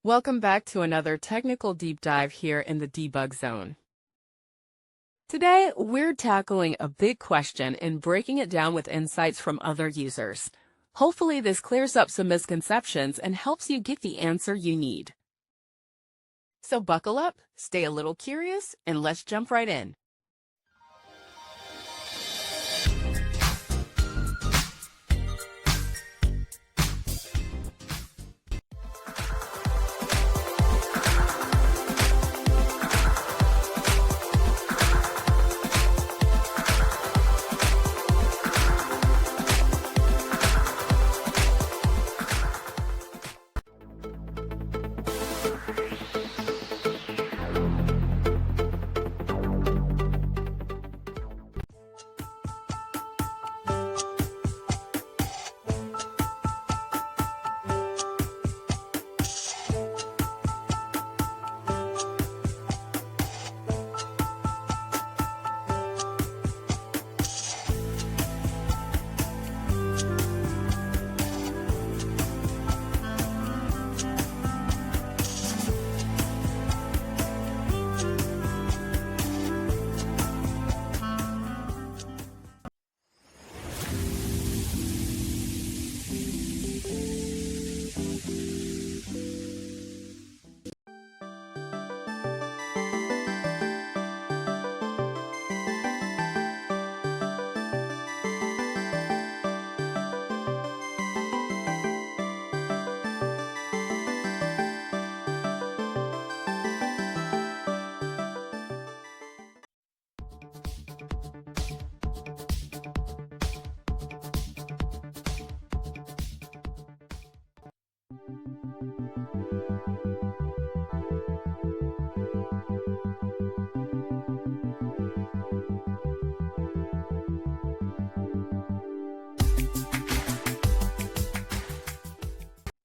Welcome back to another technical deep dive here in the debug zone. Today, we're tackling a big question and breaking it down with insights from other users. Hopefully, this clears up some misconceptions and helps you get the answer you need. So buckle up, stay a little curious, and let's jump right in.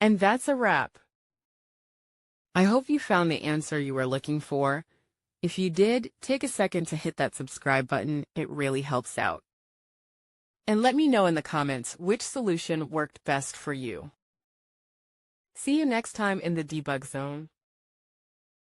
And that's a wrap. I hope you found the answer you were looking for. If you did, take a second to hit that subscribe button. It really helps out. And let me know in the comments which solution worked best for you. See you next time in the debug zone.